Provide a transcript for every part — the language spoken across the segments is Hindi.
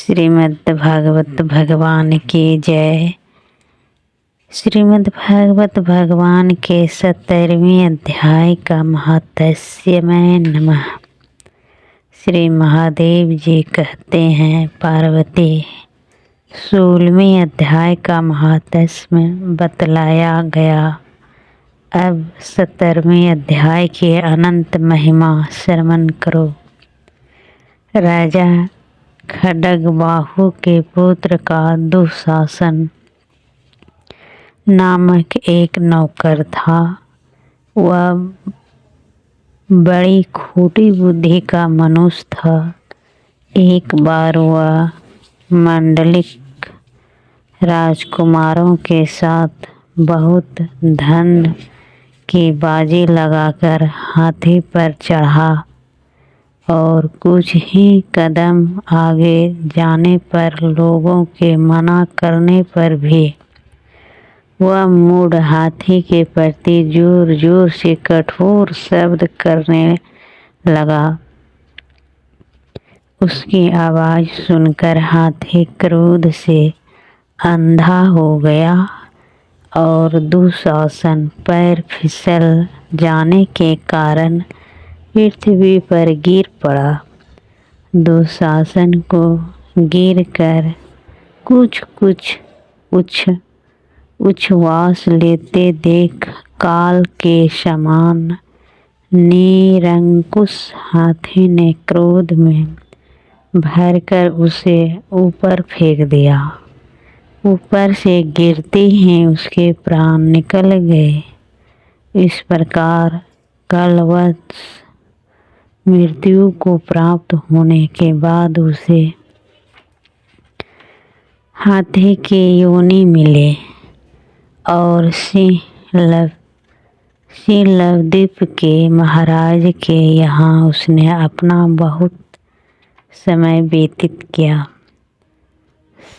श्रीमद् भागवत भगवान की जय। श्रीमद् भागवत भगवान के 70वें अध्याय का महात्म्य नमः। श्री महादेव जी कहते हैं, पार्वती 16वें अध्याय का महात्म्य बतलाया गया। अब 70वें अध्याय के अनंत महिमा श्रवण करो। राजा खड्गबाहु के पुत्र का दुःशासन नामक एक नौकर था। वह बड़ी खोटी बुद्धि का मनुष्य था। एक बार वह मंडलिक राजकुमारों के साथ बहुत धन की बाजी लगाकर हाथी पर चढ़ा और कुछ ही कदम आगे जाने पर लोगों के मना करने पर भी वह मूढ़ हाथी के प्रति जोर जोर से कठोर शब्द करने लगा। उसकी आवाज़ सुनकर हाथी क्रोध से अंधा हो गया और दुःशासन पैर फिसल जाने के कारण पृथ्वी पर गिर पड़ा। दुःशासन को गिरकर कुछ उच्छ्वास लेते देख काल के समान निरंकुश हाथी ने क्रोध में भरकर उसे ऊपर फेंक दिया। ऊपर से गिरते ही उसके प्राण निकल गए। इस प्रकार कलवश मृत्यु को प्राप्त होने के बाद उसे हाथी की योनि मिले और लवद्वीप के महाराज के यहाँ उसने अपना बहुत समय व्यतीत किया।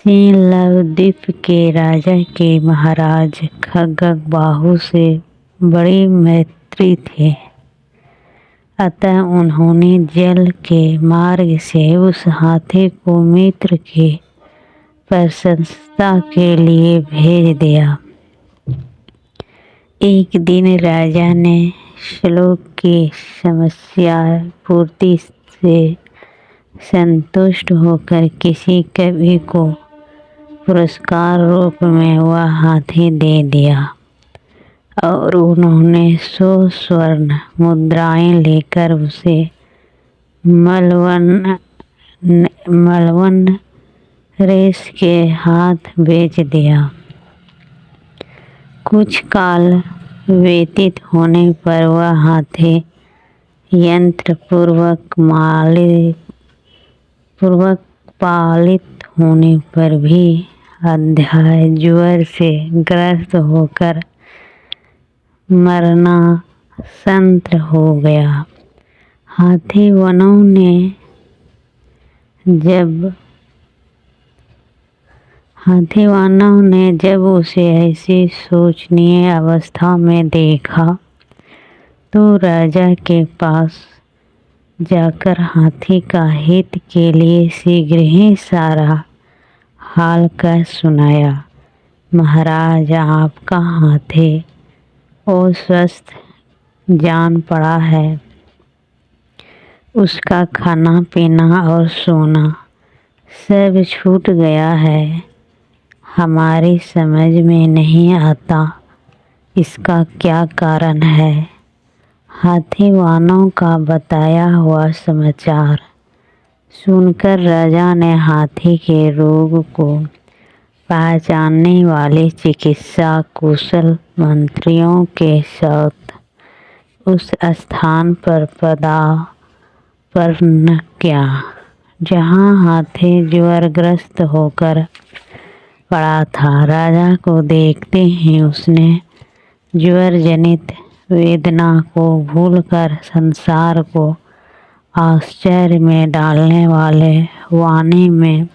लवद्वीप के राजा के महाराज खड्गबाहु से बड़ी मैत्री थे। अतः उन्होंने जल के मार्ग से उस हाथी को मित्र की प्रशंसा के लिए भेज दिया। एक दिन राजा ने श्लोक की समस्या पूर्ति से संतुष्ट होकर किसी कवि को पुरस्कार रूप में वह हाथी दे दिया और उन्होंने 100 स्वर्ण मुद्राएं लेकर उसे मलवन रेस के हाथ बेच दिया। कुछ काल व्यतीत होने पर वह हाथी यंत्र पूर्वक पालित होने पर भी अध्याय ज्वर से ग्रस्त होकर मरणासन्न हो गया। हाथी वानों ने जब उसे ऐसी शोचनीय अवस्था में देखा तो राजा के पास जाकर हाथी का हित के लिए शीघ्र ही सारा हाल कह सुनाया। महाराज, आपका हाथी अस्वस्थ जान पड़ा है। उसका खाना पीना और सोना सब छूट गया है। हमारी समझ में नहीं आता इसका क्या कारण है। हाथी वानों का बताया हुआ समाचार सुनकर राजा ने हाथी के रोग को पहचानने वाले चिकित्सा कुशल मंत्रियों के साथ उस स्थान पर पदार्पण किया जहाँ हाथी ज्वरग्रस्त होकर पड़ा था। राजा को देखते ही उसने ज्वर जनित वेदना को भूलकर संसार को आश्चर्य में डालने वाले वाणी में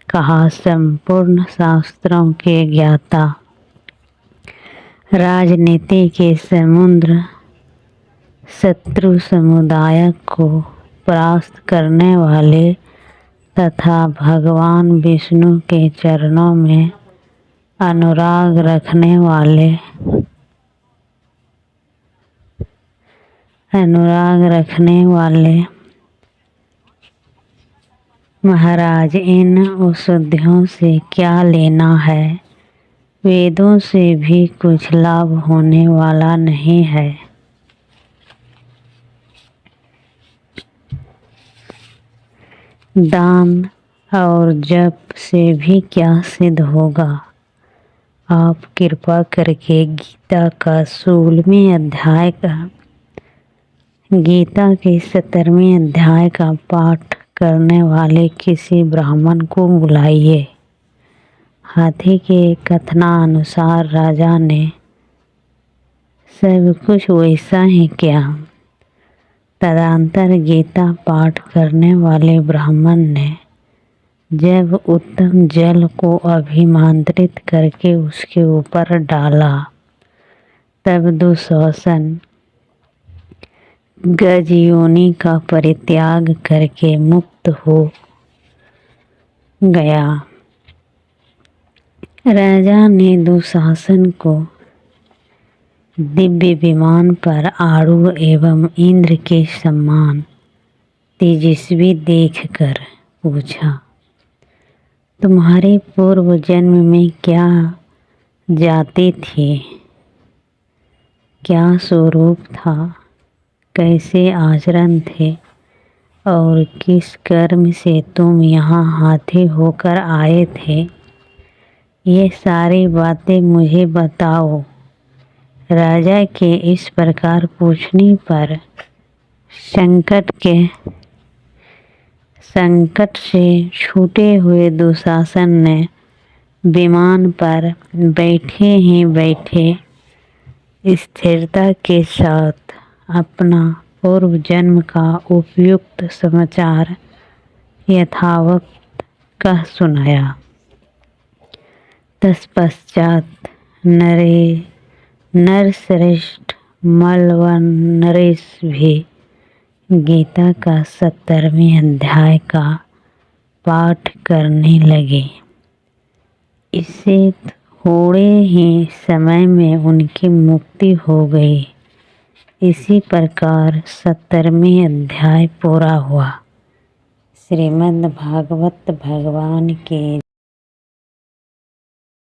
कहा, संपूर्ण शास्त्रों के ज्ञाता, राजनीति के समुद्र, शत्रु समुदाय को परास्त करने वाले तथा भगवान विष्णु के चरणों में अनुराग रखने वाले महाराज, इन औषधियों से क्या लेना है? वेदों से भी कुछ लाभ होने वाला नहीं है। दान और जप से भी क्या सिद्ध होगा? आप कृपा करके गीता के 17वें अध्याय का पाठ करने वाले किसी ब्राह्मण को बुलाइए। हाथी के कथनानुसार राजा ने सब कुछ वैसा ही किया। तदंतर गीता पाठ करने वाले ब्राह्मण ने जब उत्तम जल को अभिमंत्रित करके उसके ऊपर डाला, तब दुशासन गज योनि का परित्याग करके मुक्त हो गया। राजा ने दुशासन को दिव्य विमान पर आरूढ़ एवं इंद्र के समान तेजस्वी देखकर पूछा, तुम्हारे पूर्व जन्म में क्या जाति थी? क्या स्वरूप था? कैसे आचरण थे? और किस कर्म से तुम यहाँ हाथी होकर आए थे? ये सारी बातें मुझे बताओ। राजा के इस प्रकार पूछने पर संकट से छूटे हुए दुशासन ने विमान पर बैठे ही बैठे स्थिरता के साथ अपना पूर्व जन्म का उपयुक्त समाचार यथावत कह सुनाया। तत्पश्चात नरश्रेष्ठ मलवन नरेश भी गीता का 17वें अध्याय का पाठ करने लगे। इससे थोड़े ही समय में उनकी मुक्ति हो गई। इसी प्रकार 17वें अध्याय पूरा हुआ। श्रीमद् भागवत भगवान की